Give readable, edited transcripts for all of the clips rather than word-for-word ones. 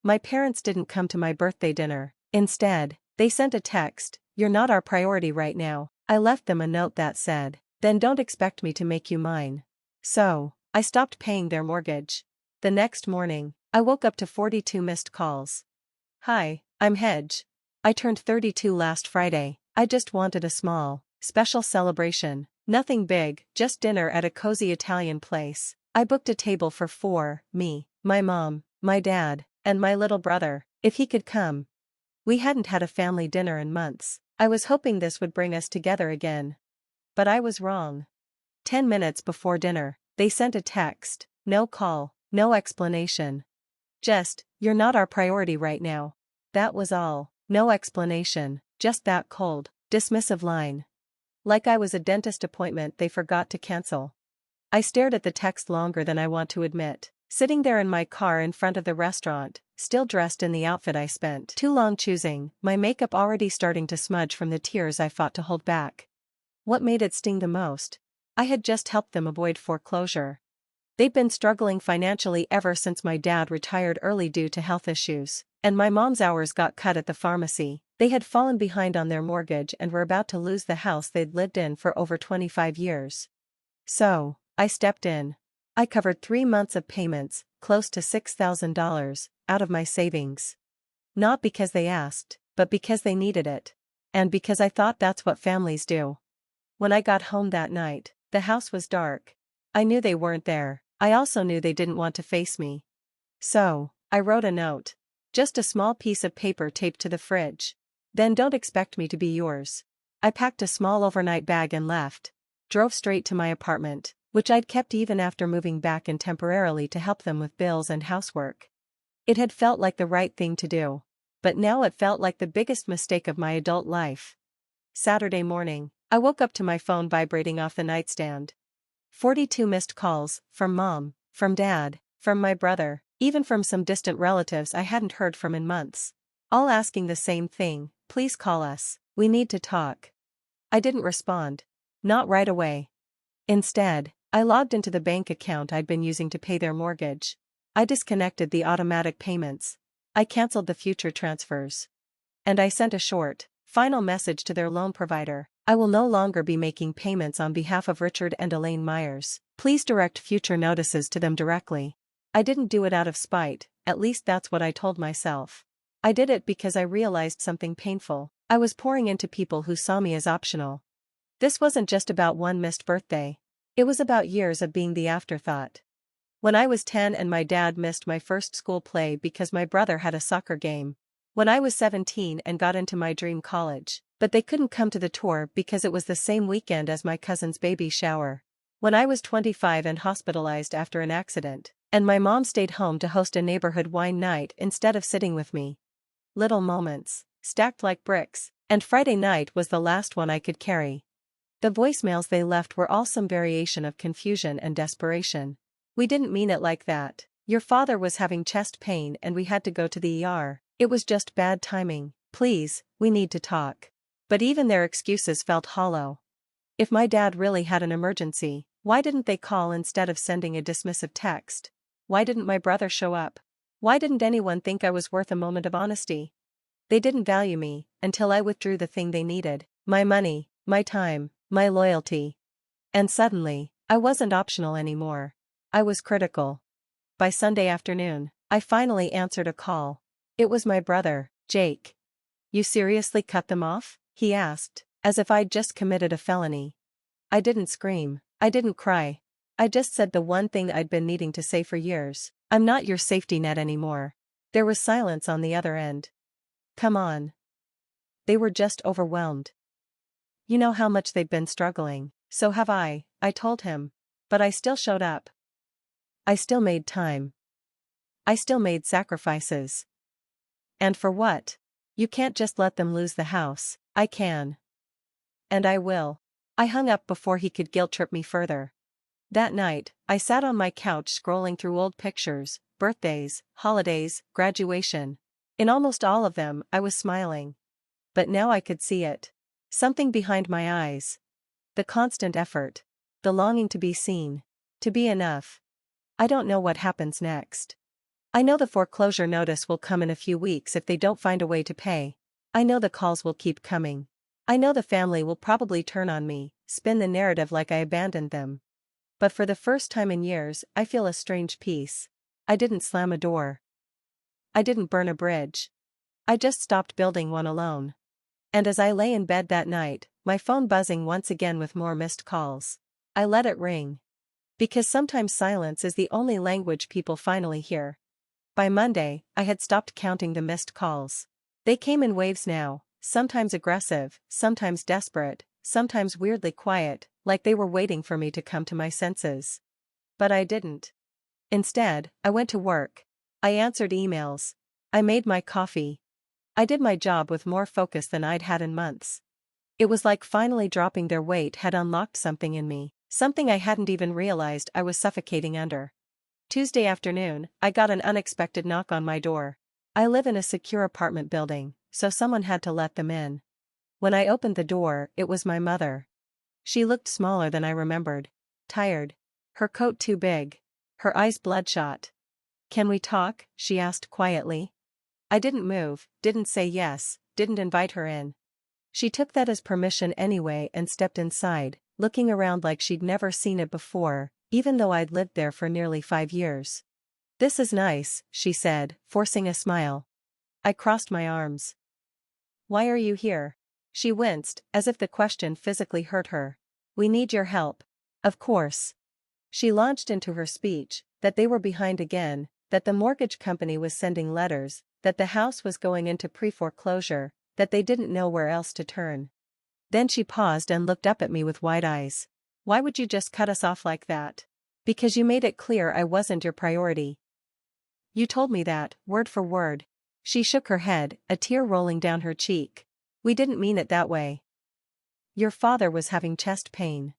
My parents didn't come to my birthday dinner. Instead, they sent a text, "You're not our priority right now." I left them a note that said, "Then don't expect me to make you mine." So, I stopped paying their mortgage. The next morning, I woke up to 42 missed calls. "Hi, I'm Hedge. I turned 32 last Friday. I just wanted a small, special celebration. Nothing big, just dinner at a cozy Italian place. I booked a table for 4, me, my mom, my dad, and my little brother, if he could come. We hadn't had a family dinner in months. I was hoping this would bring us together again. But I was wrong. 10 minutes before dinner, they sent a text, no call, no explanation. Just, "You're not our priority right now." That was all, no explanation, just that cold, dismissive line. Like I was a dentist appointment they forgot to cancel. I stared at the text longer than I want to admit, sitting there in my car in front of the restaurant, still dressed in the outfit I spent too long choosing, my makeup already starting to smudge from the tears I fought to hold back. What made it sting the most? I had just helped them avoid foreclosure. They'd been struggling financially ever since my dad retired early due to health issues, and my mom's hours got cut at the pharmacy. They had fallen behind on their mortgage and were about to lose the house they'd lived in for over 25 years. So, I stepped in. I covered 3 months of payments, close to $6,000, out of my savings. Not because they asked, but because they needed it. And because I thought that's what families do. When I got home that night, the house was dark. I knew they weren't there. I also knew they didn't want to face me. So, I wrote a note. Just a small piece of paper taped to the fridge. "Then don't expect me to be yours." I packed a small overnight bag and left. Drove straight to my apartment, which I'd kept even after moving back in temporarily to help them with bills and housework. It had felt like the right thing to do. But now it felt like the biggest mistake of my adult life. Saturday morning, I woke up to my phone vibrating off the nightstand. 42 missed calls, from mom, from dad, from my brother, even from some distant relatives I hadn't heard from in months. All asking the same thing, "Please call us, we need to talk." I didn't respond. Not right away. Instead, I logged into the bank account I'd been using to pay their mortgage. I disconnected the automatic payments. I canceled the future transfers. And I sent a short, final message to their loan provider. "I will no longer be making payments on behalf of Richard and Elaine Myers. Please direct future notices to them directly." I didn't do it out of spite, at least that's what I told myself. I did it because I realized something painful. I was pouring into people who saw me as optional. This wasn't just about one missed birthday. It was about years of being the afterthought. When I was 10 and my dad missed my first school play because my brother had a soccer game. When I was 17 and got into my dream college, but they couldn't come to the tour because it was the same weekend as my cousin's baby shower. When I was 25 and hospitalized after an accident, and my mom stayed home to host a neighborhood wine night instead of sitting with me. Little moments, stacked like bricks, and Friday night was the last one I could carry. The voicemails they left were all some variation of confusion and desperation. "We didn't mean it like that. Your father was having chest pain and we had to go to the ER. It was just bad timing. Please, we need to talk." But even their excuses felt hollow. If my dad really had an emergency, why didn't they call instead of sending a dismissive text? Why didn't my brother show up? Why didn't anyone think I was worth a moment of honesty? They didn't value me until I withdrew the thing they needed: my money, my time, my loyalty. And suddenly, I wasn't optional anymore. I was critical. By Sunday afternoon, I finally answered a call. It was my brother, Jake. "You seriously cut them off?" he asked, as if I'd just committed a felony. I didn't scream. I didn't cry. I just said the one thing I'd been needing to say for years: "I'm not your safety net anymore." There was silence on the other end. "Come on." They were just overwhelmed. "You know how much they've been struggling." "So have I told him. But I still showed up. I still made time. I still made sacrifices. And for what? You can't just let them lose the house. I can. And I will." I hung up before he could guilt-trip me further. That night, I sat on my couch scrolling through old pictures, birthdays, holidays, graduation. In almost all of them, I was smiling. But now I could see it. Something behind my eyes. The constant effort. The longing to be seen. To be enough. I don't know what happens next. I know the foreclosure notice will come in a few weeks if they don't find a way to pay. I know the calls will keep coming. I know the family will probably turn on me, spin the narrative like I abandoned them. But for the first time in years, I feel a strange peace. I didn't slam a door. I didn't burn a bridge. I just stopped building one alone. And as I lay in bed that night, my phone buzzing once again with more missed calls, I let it ring. Because sometimes silence is the only language people finally hear. By Monday, I had stopped counting the missed calls. They came in waves now, sometimes aggressive, sometimes desperate, sometimes weirdly quiet, like they were waiting for me to come to my senses. But I didn't. Instead, I went to work. I answered emails. I made my coffee. I did my job with more focus than I'd had in months. It was like finally dropping their weight had unlocked something in me, something I hadn't even realized I was suffocating under. Tuesday afternoon, I got an unexpected knock on my door. I live in a secure apartment building, so someone had to let them in. When I opened the door, it was my mother. She looked smaller than I remembered. Tired. Her coat too big. Her eyes bloodshot. "Can we talk?" she asked quietly. I didn't move, didn't say yes, didn't invite her in. She took that as permission anyway and stepped inside, looking around like she'd never seen it before, even though I'd lived there for nearly 5 years. "This is nice," she said, forcing a smile. I crossed my arms. "Why are you here?" She winced, as if the question physically hurt her. "We need your help." Of course. She launched into her speech, that they were behind again, that the mortgage company was sending letters, that the house was going into pre-foreclosure, that they didn't know where else to turn. Then she paused and looked up at me with wide eyes. "Why would you just cut us off like that?" "Because you made it clear I wasn't your priority. You told me that, word for word." She shook her head, a tear rolling down her cheek. "We didn't mean it that way. Your father was having chest pain.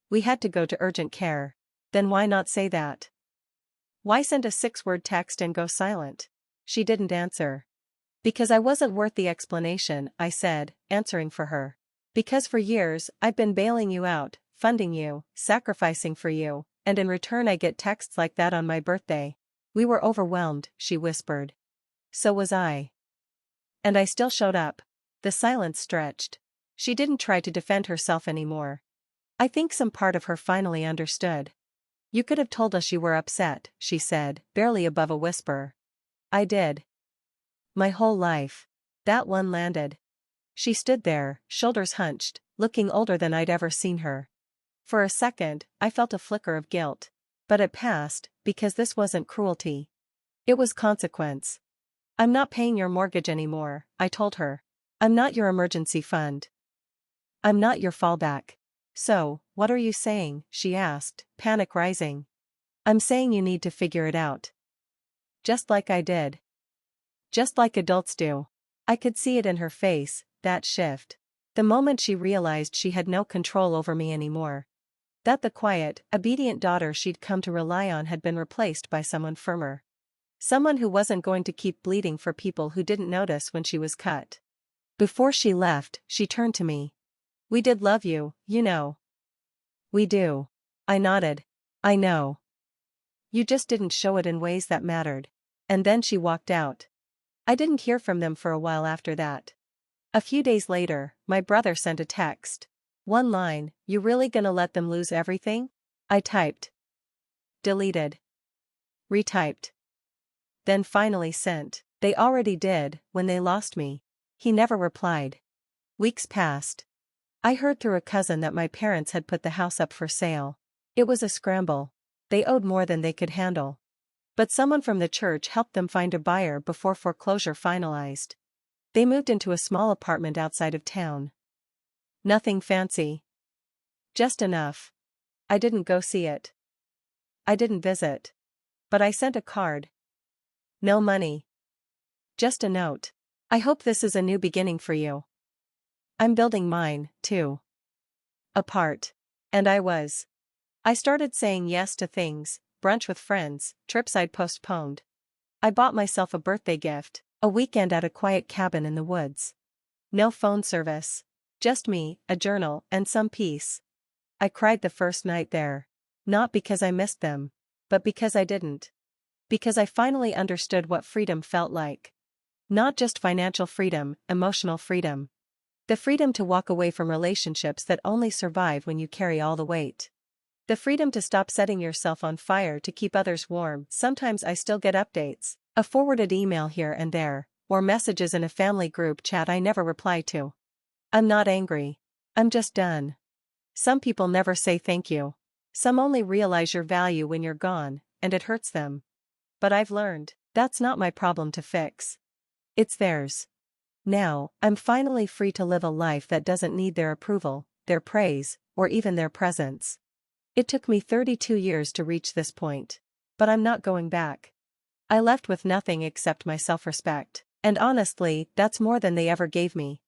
We had to go to urgent care." "Then why not say that? Why send a 6-word text and go silent?" She didn't answer. "Because I wasn't worth the explanation," I said, answering for her. "Because for years, I've been bailing you out, funding you, sacrificing for you, and in return I get texts like that on my birthday." "We were overwhelmed," she whispered. "So was I. And I still showed up." The silence stretched. She didn't try to defend herself anymore. I think some part of her finally understood. "You could have told us you were upset," she said, barely above a whisper. "I did. My whole life." That one landed. She stood there, shoulders hunched, looking older than I'd ever seen her. For a second, I felt a flicker of guilt. But it passed, because this wasn't cruelty. It was consequence. "I'm not paying your mortgage anymore," I told her. "I'm not your emergency fund. I'm not your fallback." "So, what are you saying?" she asked, panic rising. "I'm saying you need to figure it out. Just like I did. Just like adults do." I could see it in her face, that shift. The moment she realized she had no control over me anymore. That the quiet, obedient daughter she'd come to rely on had been replaced by someone firmer. Someone who wasn't going to keep bleeding for people who didn't notice when she was cut. Before she left, she turned to me. "We did love you, you know." "We do." I nodded. "I know. You just didn't show it in ways that mattered." And then she walked out. I didn't hear from them for a while after that. A few days later, my brother sent a text. One line, "You really gonna let them lose everything?" I typed. Deleted. Retyped. Then finally sent. "They already did, when they lost me." He never replied. Weeks passed. I heard through a cousin that my parents had put the house up for sale. It was a scramble. They owed more than they could handle. But someone from the church helped them find a buyer before foreclosure finalized. They moved into a small apartment outside of town. Nothing fancy. Just enough. I didn't go see it. I didn't visit. But I sent a card. No money. Just a note. "I hope this is a new beginning for you. I'm building mine, too." Apart. And I was. I started saying yes to things, brunch with friends, trips I'd postponed. I bought myself a birthday gift, a weekend at a quiet cabin in the woods. No phone service. Just me, a journal, and some peace. I cried the first night there. Not because I missed them, but because I didn't. Because I finally understood what freedom felt like. Not just financial freedom, emotional freedom. The freedom to walk away from relationships that only survive when you carry all the weight. The freedom to stop setting yourself on fire to keep others warm. Sometimes I still get updates, a forwarded email here and there, or messages in a family group chat I never reply to. I'm not angry. I'm just done. Some people never say thank you. Some only realize your value when you're gone, and it hurts them. But I've learned, that's not my problem to fix. It's theirs. Now, I'm finally free to live a life that doesn't need their approval, their praise, or even their presence. It took me 32 years to reach this point. But I'm not going back. I left with nothing except my self-respect. And honestly, that's more than they ever gave me.